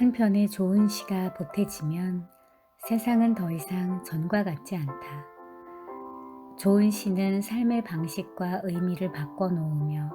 한편의 좋은 시가 보태지면 세상은 더 이상 전과 같지 않다. 좋은 시는 삶의 방식과 의미를 바꿔놓으며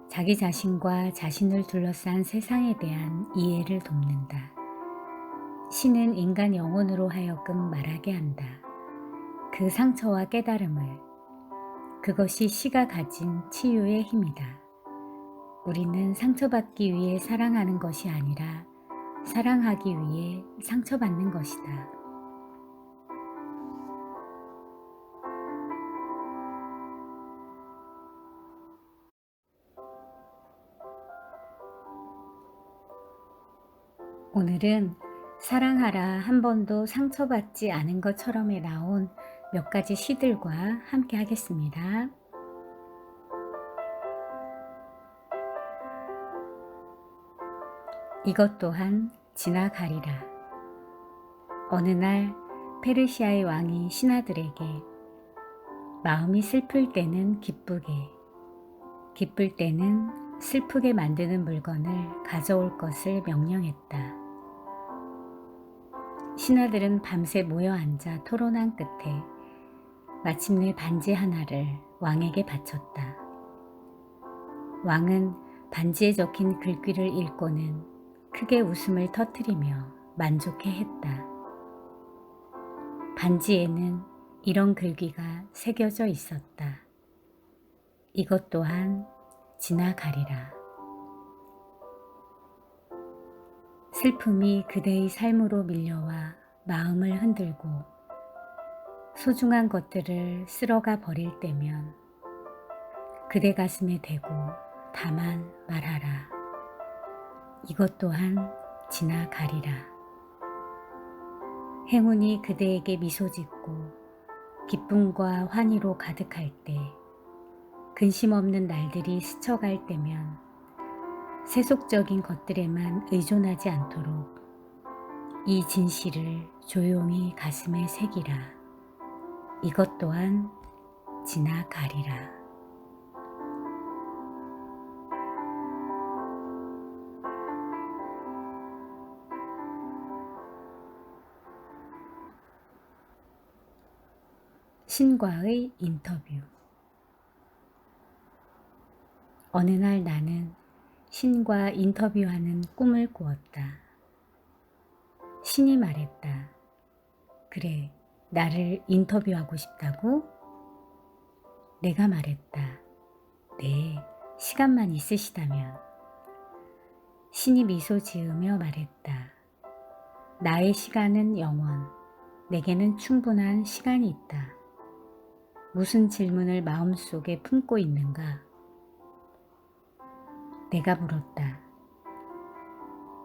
자기 자신과 자신을 둘러싼 세상에 대한 이해를 돕는다. 시는 인간 영혼으로 하여금 말하게 한다. 그 상처와 깨달음을. 그것이 시가 가진 치유의 힘이다. 우리는 상처받기 위해 사랑하는 것이 아니라 사랑하기 위해 상처받는 것이다. 오늘은 사랑하라 한 번도 상처받지 않은 것처럼에 나온 몇 가지 시들과 함께 하겠습니다. 이것 또한 지나가리라. 어느 날 페르시아의 왕이 신하들에게 마음이 슬플 때는 기쁘게, 기쁠 때는 슬프게 만드는 물건을 가져올 것을 명령했다. 신하들은 밤새 모여 앉아 토론한 끝에 마침내 반지 하나를 왕에게 바쳤다. 왕은 반지에 적힌 글귀를 읽고는 크게 웃음을 터뜨리며 만족해했다. 반지에는 이런 글귀가 새겨져 있었다. 이것 또한 지나가리라. 슬픔이 그대의 삶으로 밀려와 마음을 흔들고 소중한 것들을 쓸어가 버릴 때면 그대 가슴에 대고 다만 말하라. 이것 또한 지나가리라. 행운이 그대에게 미소 짓고 기쁨과 환희로 가득할 때, 근심 없는 날들이 스쳐갈 때면 세속적인 것들에만 의존하지 않도록 이 진실을 조용히 가슴에 새기라. 이것 또한 지나가리라. 신과의 인터뷰. 어느 날 나는 신과 인터뷰하는 꿈을 꾸었다. 신이 말했다. 그래, 나를 인터뷰하고 싶다고? 내가 말했다. 네, 시간만 있으시다면. 신이 미소 지으며 말했다. 나의 시간은 영원, 내게는 충분한 시간이 있다. 무슨 질문을 마음속에 품고 있는가? 내가 물었다.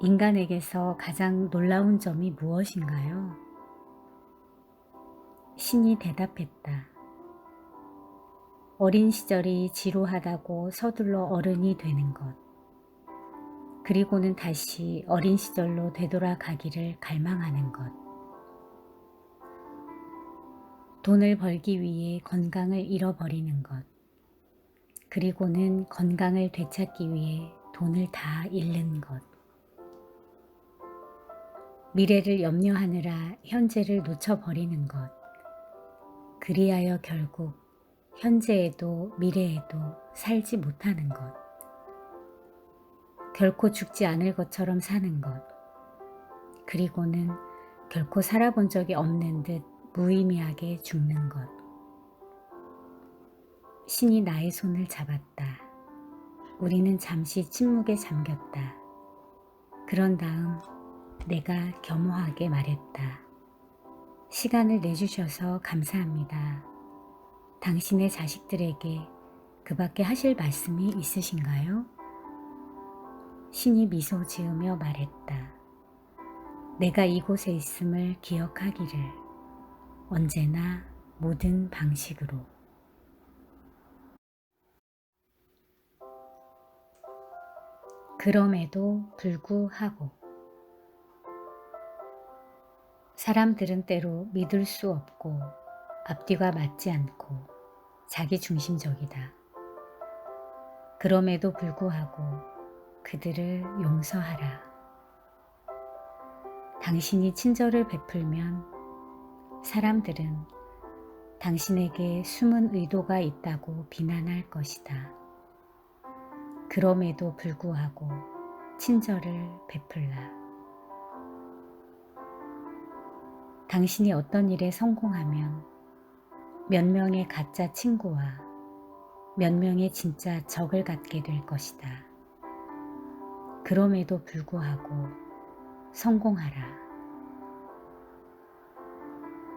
인간에게서 가장 놀라운 점이 무엇인가요? 신이 대답했다. 어린 시절이 지루하다고 서둘러 어른이 되는 것. 그리고는 다시 어린 시절로 되돌아가기를 갈망하는 것. 돈을 벌기 위해 건강을 잃어버리는 것. 그리고는 건강을 되찾기 위해 돈을 다 잃는 것. 미래를 염려하느라 현재를 놓쳐버리는 것. 그리하여 결국 현재에도 미래에도 살지 못하는 것. 결코 죽지 않을 것처럼 사는 것. 그리고는 결코 살아본 적이 없는 듯 무의미하게 죽는 것. 신이 나의 손을 잡았다. 우리는 잠시 침묵에 잠겼다. 그런 다음 내가 겸허하게 말했다. 시간을 내주셔서 감사합니다. 당신의 자식들에게 그 밖에 하실 말씀이 있으신가요? 신이 미소 지으며 말했다. 내가 이곳에 있음을 기억하기를. 언제나 모든 방식으로. 그럼에도 불구하고. 사람들은 때로 믿을 수 없고 앞뒤가 맞지 않고 자기중심적이다. 그럼에도 불구하고 그들을 용서하라. 당신이 친절을 베풀면 사람들은 당신에게 숨은 의도가 있다고 비난할 것이다. 그럼에도 불구하고 친절을 베풀라. 당신이 어떤 일에 성공하면 몇 명의 가짜 친구와 몇 명의 진짜 적을 갖게 될 것이다. 그럼에도 불구하고 성공하라.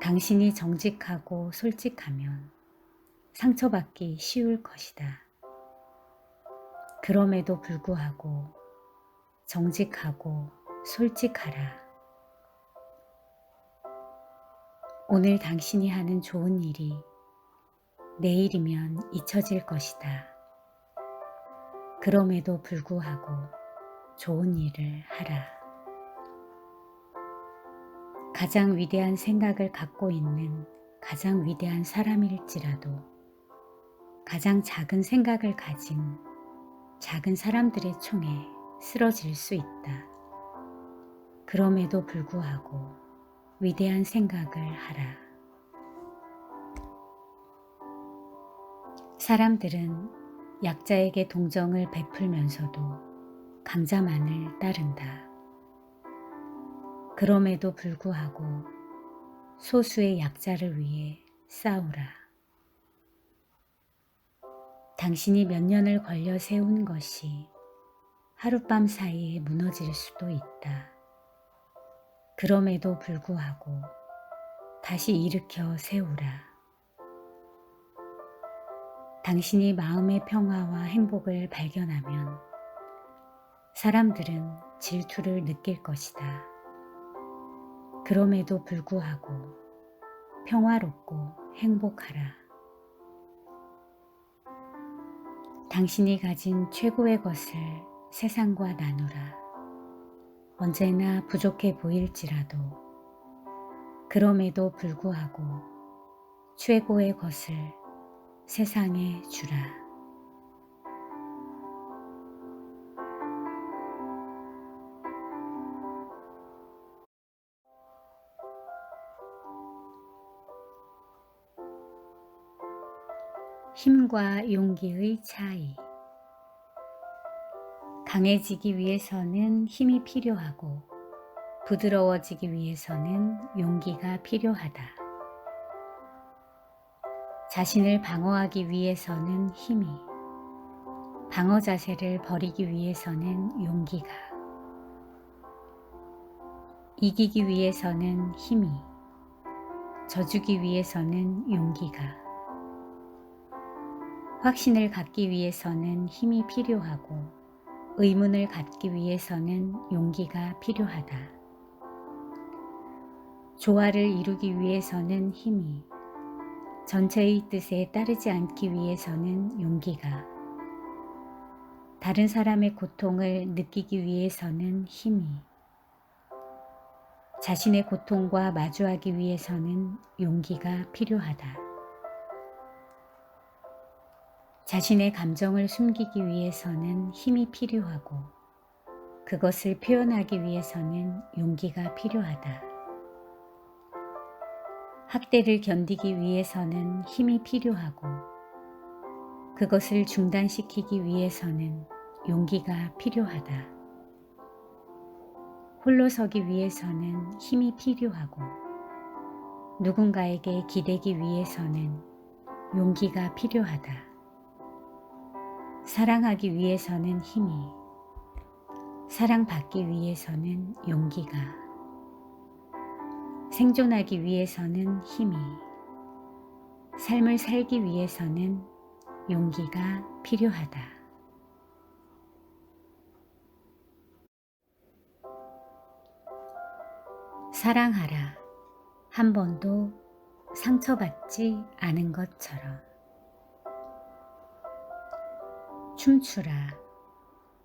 당신이 정직하고 솔직하면 상처받기 쉬울 것이다. 그럼에도 불구하고 정직하고 솔직하라. 오늘 당신이 하는 좋은 일이 내일이면 잊혀질 것이다. 그럼에도 불구하고 좋은 일을 하라. 가장 위대한 생각을 갖고 있는 가장 위대한 사람일지라도 가장 작은 생각을 가진 작은 사람들의 총에 쓰러질 수 있다. 그럼에도 불구하고 위대한 생각을 하라. 사람들은 약자에게 동정을 베풀면서도 강자만을 따른다. 그럼에도 불구하고 소수의 약자를 위해 싸우라. 당신이 몇 년을 걸려 세운 것이 하룻밤 사이에 무너질 수도 있다. 그럼에도 불구하고 다시 일으켜 세우라. 당신이 마음의 평화와 행복을 발견하면 사람들은 질투를 느낄 것이다. 그럼에도 불구하고 평화롭고 행복하라. 당신이 가진 최고의 것을 세상과 나누라. 언제나 부족해 보일지라도 그럼에도 불구하고 최고의 것을 세상에 주라. 힘과 용기의 차이. 강해지기 위해서는 힘이 필요하고 부드러워지기 위해서는 용기가 필요하다. 자신을 방어하기 위해서는 힘이, 방어 자세를 버리기 위해서는 용기가, 이기기 위해서는 힘이, 져주기 위해서는 용기가, 확신을 갖기 위해서는 힘이 필요하고 의문을 갖기 위해서는 용기가 필요하다. 조화를 이루기 위해서는 힘이, 전체의 뜻에 따르지 않기 위해서는 용기가, 다른 사람의 고통을 느끼기 위해서는 힘이, 자신의 고통과 마주하기 위해서는 용기가 필요하다. 자신의 감정을 숨기기 위해서는 힘이 필요하고 그것을 표현하기 위해서는 용기가 필요하다. 학대를 견디기 위해서는 힘이 필요하고 그것을 중단시키기 위해서는 용기가 필요하다. 홀로 서기 위해서는 힘이 필요하고 누군가에게 기대기 위해서는 용기가 필요하다. 사랑하기 위해서는 힘이, 사랑받기 위해서는 용기가, 생존하기 위해서는 힘이, 삶을 살기 위해서는 용기가 필요하다. 사랑하라. 한 번도 상처받지 않은 것처럼. 춤추라.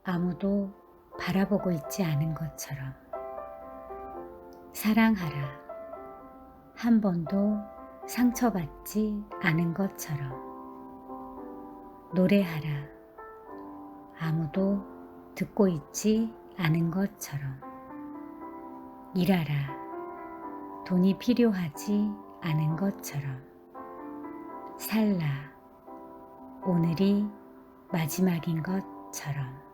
아무도 바라보고 있지 않은 것처럼. 사랑하라. 한 번도 상처받지 않은 것처럼. 노래하라. 아무도 듣고 있지 않은 것처럼. 일하라. 돈이 필요하지 않은 것처럼. 살라. 오늘이 마지막인 것처럼.